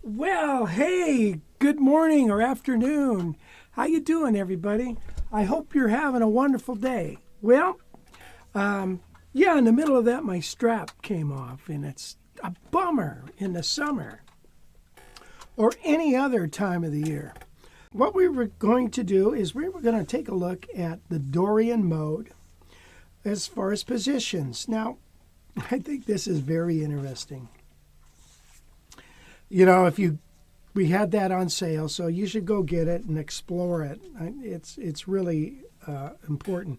Well, hey, good morning or afternoon. How you doing, everybody? I hope you're having a wonderful day. Well, yeah, in the middle of that, my strap came off, and it's a bummer in the summer or any other time of the year. What we were going to do is we were going to take a look at the Dorian Mode as far as positions. Now, I think this is very interesting. You know, we had that on sale, so you should go get it and explore it. It's really important.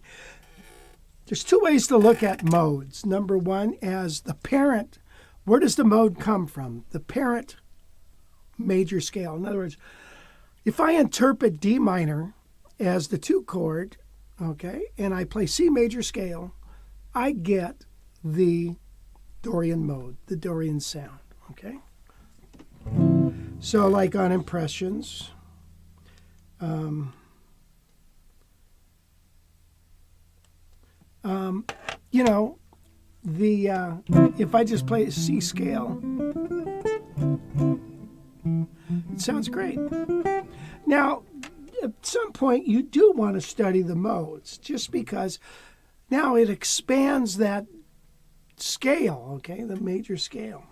There's two ways to look at modes. Number one, as the parent, where does the mode come from? The parent major scale. In other words, if I interpret D minor as the 2 chord, okay, and I play C major scale, I get the Dorian mode, the Dorian sound, okay? So like on Impressions, you know, if I just play a C scale, it sounds great. Now, at some point, you do want to study the modes, just because now it expands that scale, okay, the major scale.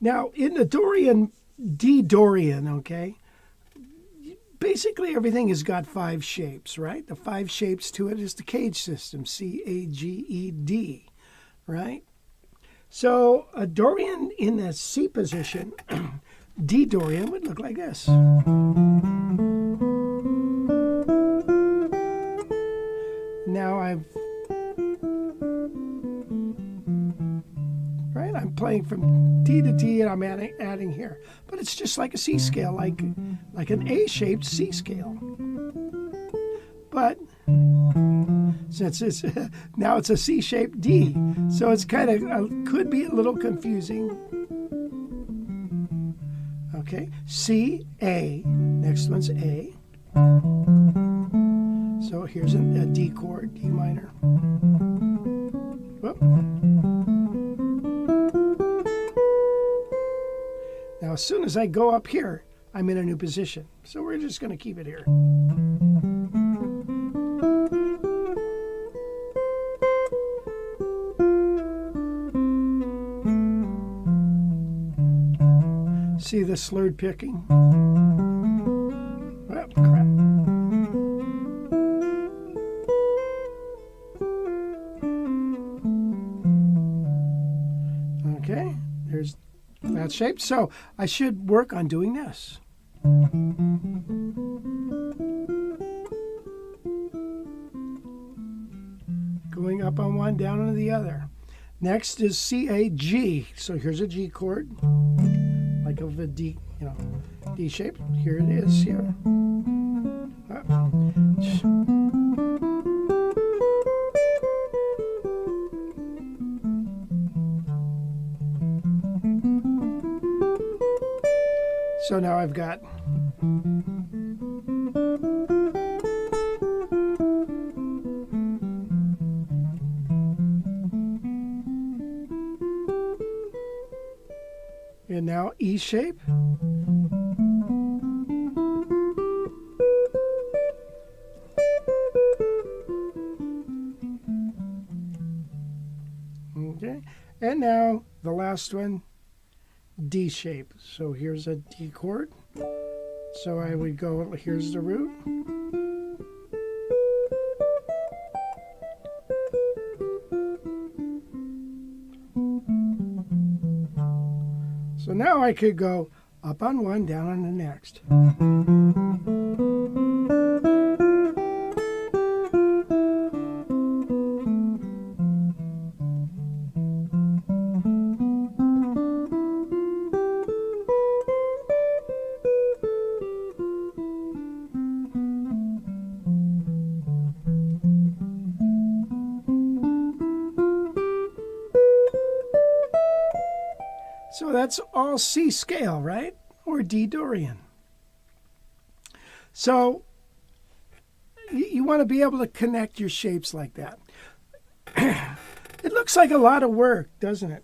Now, in the Dorian, D Dorian, okay, basically everything has got 5 shapes, right? The 5 shapes to it is the cage system, C, A, G, E, D, right? So a Dorian in the C position, D Dorian would look like this. Now I'm playing from D to D and I'm adding here. But it's just like a C scale, like an A-shaped C scale. But since it's now it's a C-shaped D, so it's kind of could be a little confusing. Okay, C, A, next one's A. So here's a D chord, D minor. Whoop. Now, as soon as I go up here, I'm in a new position. So we're just going to keep it here. See the slurred picking? Oh, crap. Okay, there's that shape. So I should work on doing this. Going up on one, down on the other. Next is C, A, G. So here's a G chord, like of a D, you know, D shape. Here it is, here. So now I've got and now E shape. Okay, and now the last one, D shape. So here's a D chord. So I would go, here's the root. So now I could go up on one, down on the next. So that's all C scale, right? Or D Dorian. So you want to be able to connect your shapes like that. It looks like a lot of work, doesn't it?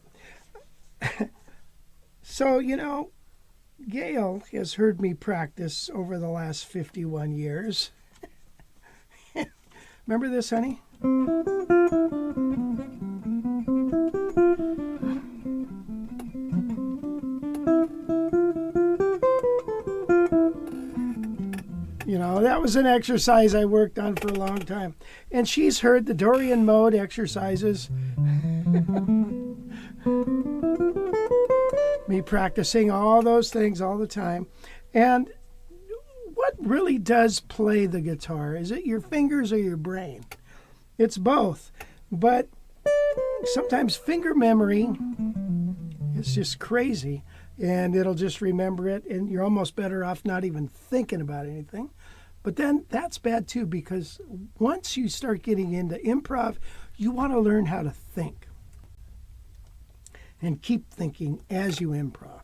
So, Gail has heard me practice over the last 51 years. Remember this, honey? That was an exercise I worked on for a long time. And she's heard the Dorian Mode exercises. Me practicing all those things all the time. And what really does play the guitar? Is it your fingers or your brain? It's both. But sometimes finger memory is just crazy. And it'll just remember it. And you're almost better off not even thinking about anything. But then that's bad too, because once you start getting into improv, you want to learn how to think and keep thinking as you improv.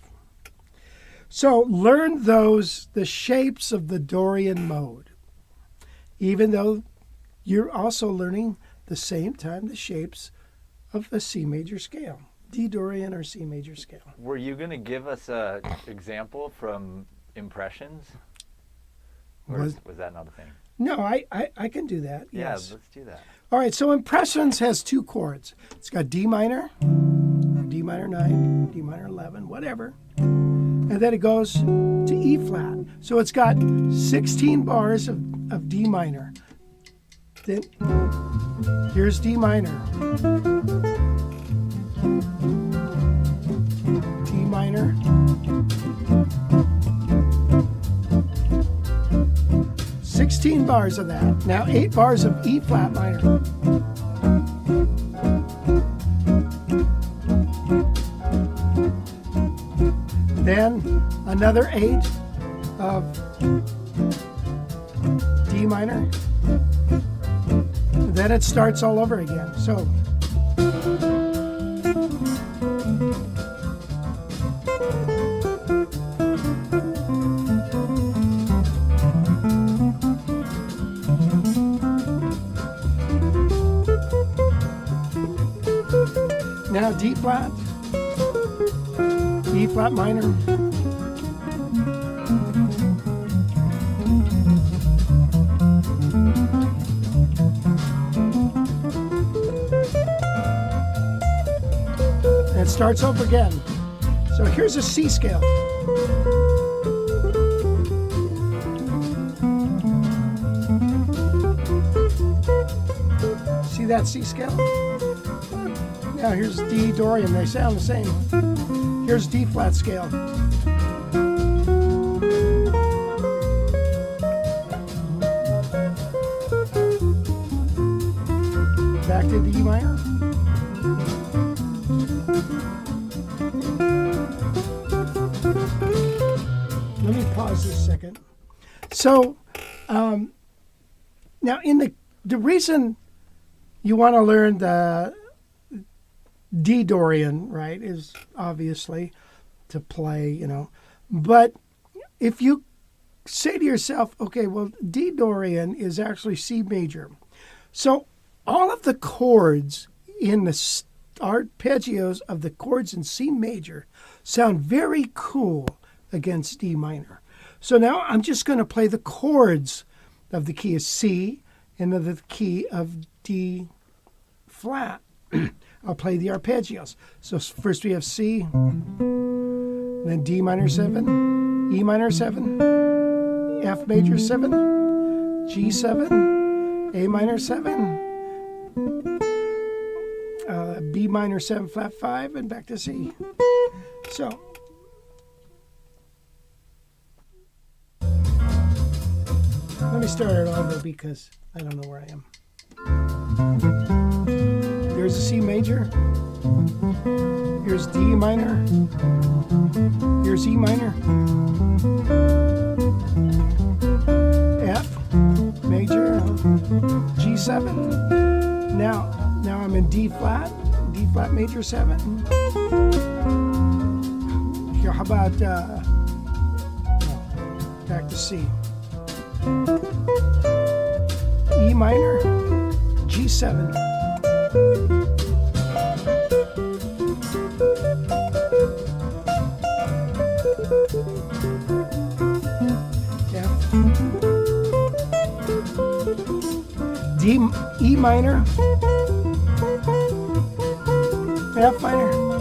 So learn the shapes of the Dorian Mode, even though you're also learning the same time the shapes of the C major scale, D Dorian or C major scale. Were you going to give us an example from Impressions? Or was that not a thing? No, I can do that. Yeah, yes. let's do that. All right, so Impressions has 2 chords. It's got D minor, D minor 9, D minor 11, whatever. And then it goes to E flat. So it's got 16 bars of D minor. Then here's D minor. D minor. 16 bars of that. Now 8 bars of E flat minor. Then another 8 of D minor. Then it starts all over again. So now D flat, E flat minor, and it starts over again. So here's a C scale. See that C scale? Now here's D Dorian, they sound the same. Here's D flat scale. Back to the E minor. Let me pause this a second. So now in the reason you want to learn the D Dorian, right, is obviously to play, But if you say to yourself, okay, well, D Dorian is actually C major. So all of the chords in the arpeggios of the chords in C major sound very cool against D minor. So now I'm just going to play the chords of the key of C and of the key of D flat. I'll play the arpeggios. So first we have C, then D minor 7, E minor 7, F major 7, G 7, A minor 7, B minor 7 flat 5, and back to C. So let me start it over because I don't know where I am. Here's a C major. Here's D minor. Here's E minor. F major. G7. Now I'm in D flat major 7. Here, how about back to C. E minor, G7. E minor, F minor,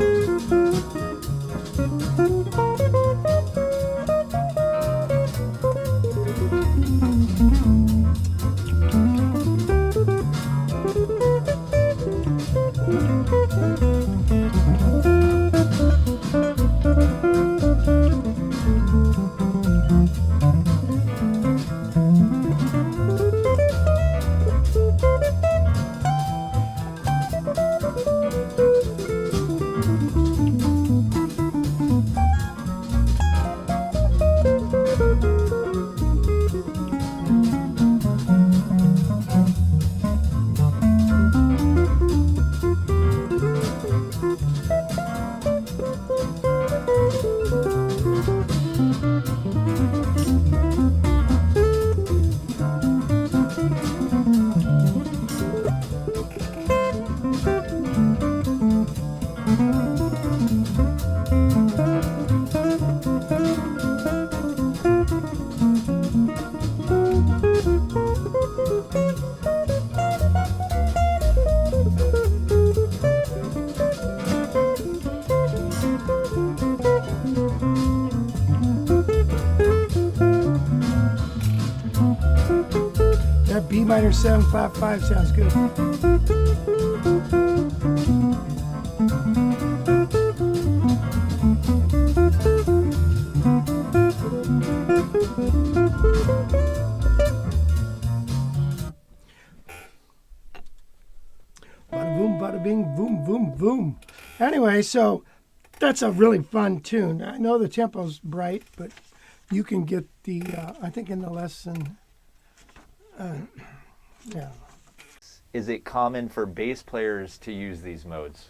that B minor 7 flat 5 sounds good. Bada boom, bada bing, boom, boom, boom. Anyway, so that's a really fun tune. I know the tempo's bright, but you can get the, I think in the lesson, yeah. Is it common for bass players to use these modes?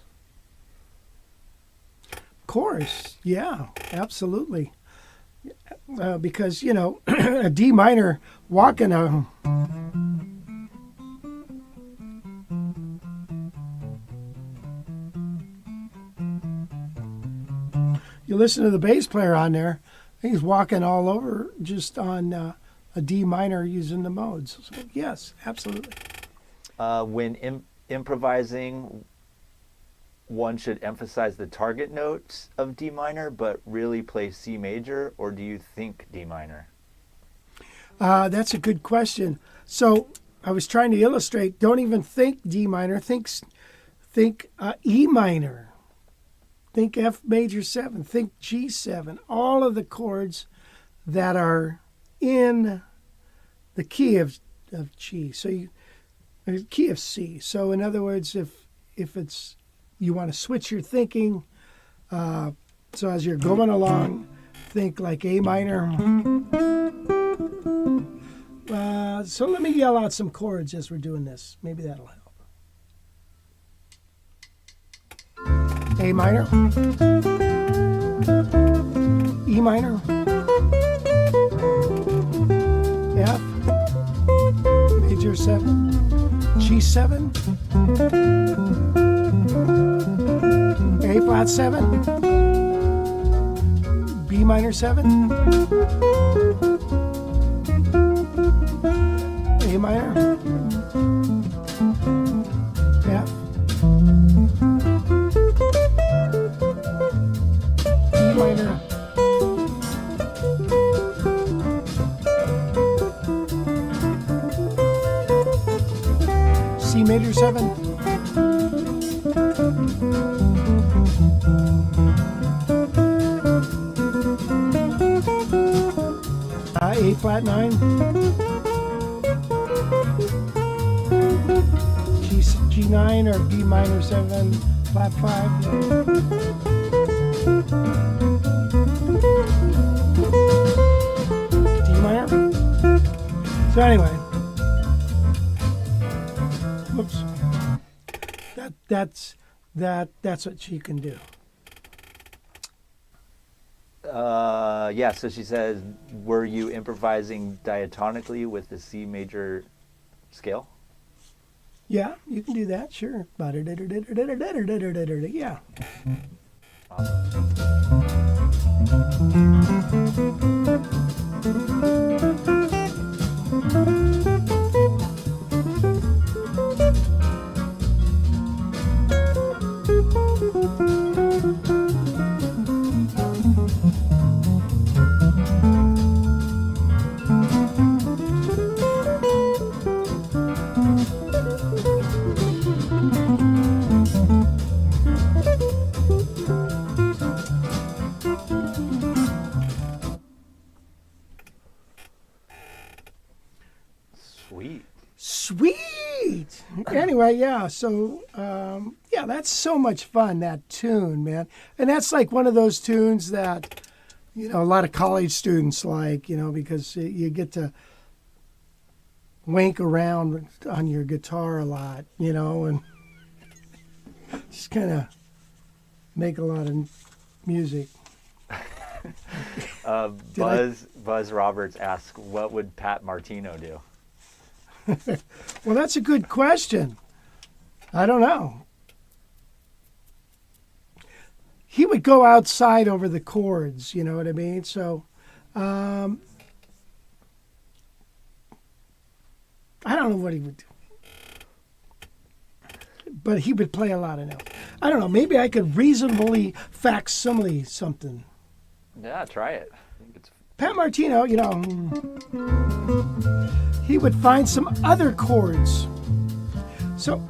Of course, yeah, absolutely. Because, you know, a D minor walking a... You listen to the bass player on there, he's walking all over just on a D minor using the modes. So, yes, absolutely. When improvising, one should emphasize the target notes of D minor, but really play C major, or do you think D minor? That's a good question. So I was trying to illustrate, don't even think D minor, think E minor. Think F major 7, think G7, all of the chords that are in the key of G. So key of C. So in other words, if it's, you want to switch your thinking, so as you're going along, think like A minor. So let me yell out some chords as we're doing this. Maybe that'll help. A minor, E minor, F, major 7, G7, A flat 7, B minor 7, A minor, F, E minor, C major 7, A flat 9, G9 or B minor 7, flat 5, D minor. So anyway, whoops. That's what she can do. Yeah, so she says, were you improvising diatonically with the C major scale? Yeah, you can do that, sure. Yeah. anyway, yeah. So yeah, that's so much fun, that tune, man. And that's like one of those tunes that, you know, a lot of college students like, you know, because you get to wank around on your guitar a lot, you know, and just kind of make a lot of music. Buzz Roberts asks, what would Pat Martino do? Well, that's a good question. I don't know. He would go outside over the chords, you know what I mean? So, I don't know what he would do. But he would play a lot of notes. I don't know. Maybe I could reasonably facsimile something. Yeah, try it. I think it's... Pat Martino, you know, he would find some other chords. So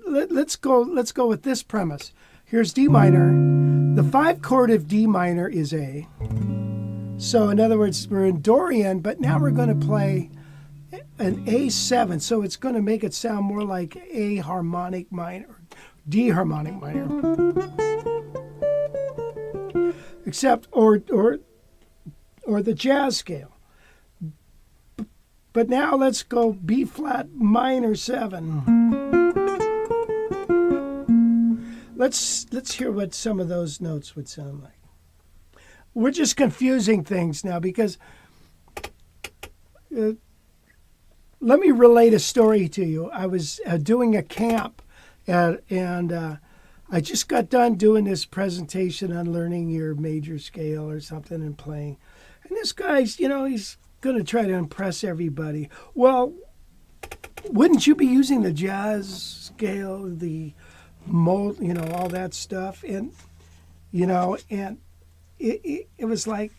let's go with this premise. Here's D minor. The 5 chord of D minor is A. So in other words, we're in Dorian, but now we're going to play an A7. So it's going to make it sound more like A harmonic minor, D harmonic minor. Except or the jazz scale. But now let's go B flat minor 7. Let's hear what some of those notes would sound like. We're just confusing things now because let me relate a story to you. I was doing a camp and I just got done doing this presentation on learning your major scale or something and playing. And this guy's, you know, he's going to try to impress everybody. Well, wouldn't you be using the jazz scale, the mold, you know, all that stuff? And, you know, and it was like,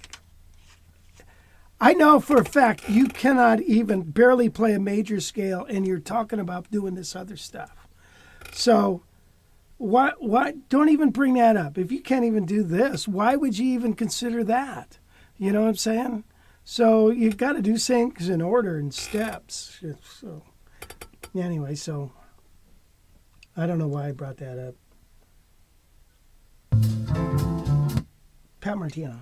I know for a fact you cannot even barely play a major scale and you're talking about doing this other stuff. So why don't even bring that up? If you can't even do this, why would you even consider that? You know what I'm saying? So you've got to do things in order and steps. So anyway, so I don't know why I brought that up. Pat Martino.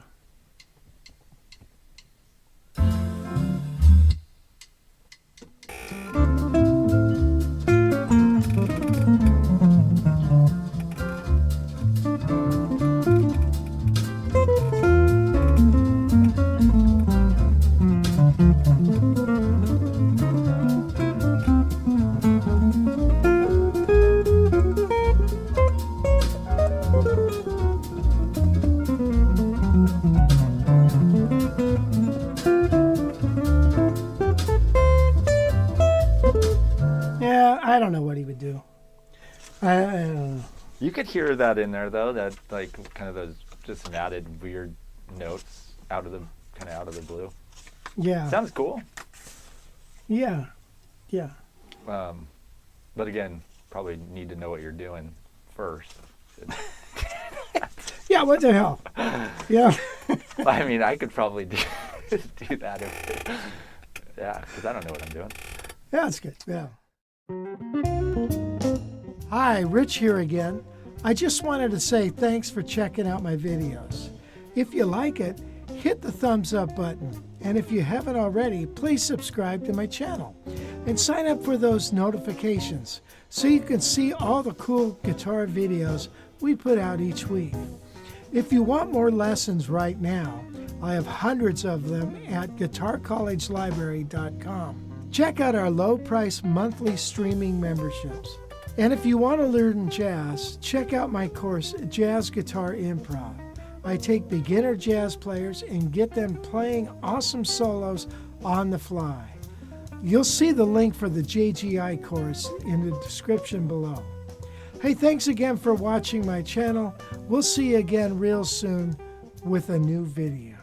I don't know what he would do. I don't know. You could hear that in there though, that like kind of those just some added weird notes out of the blue. Yeah. Sounds cool. Yeah. Yeah. But again, probably need to know what you're doing first. Yeah, what the hell? Yeah. I mean, I could probably do that yeah, because I don't know what I'm doing. Yeah, that's good. Yeah. Hi, Rich here again. I just wanted to say thanks for checking out my videos. If you like it, hit the thumbs up button. And if you haven't already, please subscribe to my channel and sign up for those notifications so you can see all the cool guitar videos we put out each week. If you want more lessons right now, I have hundreds of them at guitarcollegelibrary.com. Check out our low-price monthly streaming memberships. And if you want to learn jazz, check out my course, Jazz Guitar Improv. I take beginner jazz players and get them playing awesome solos on the fly. You'll see the link for the JGI course in the description below. Hey, thanks again for watching my channel. We'll see you again real soon with a new video.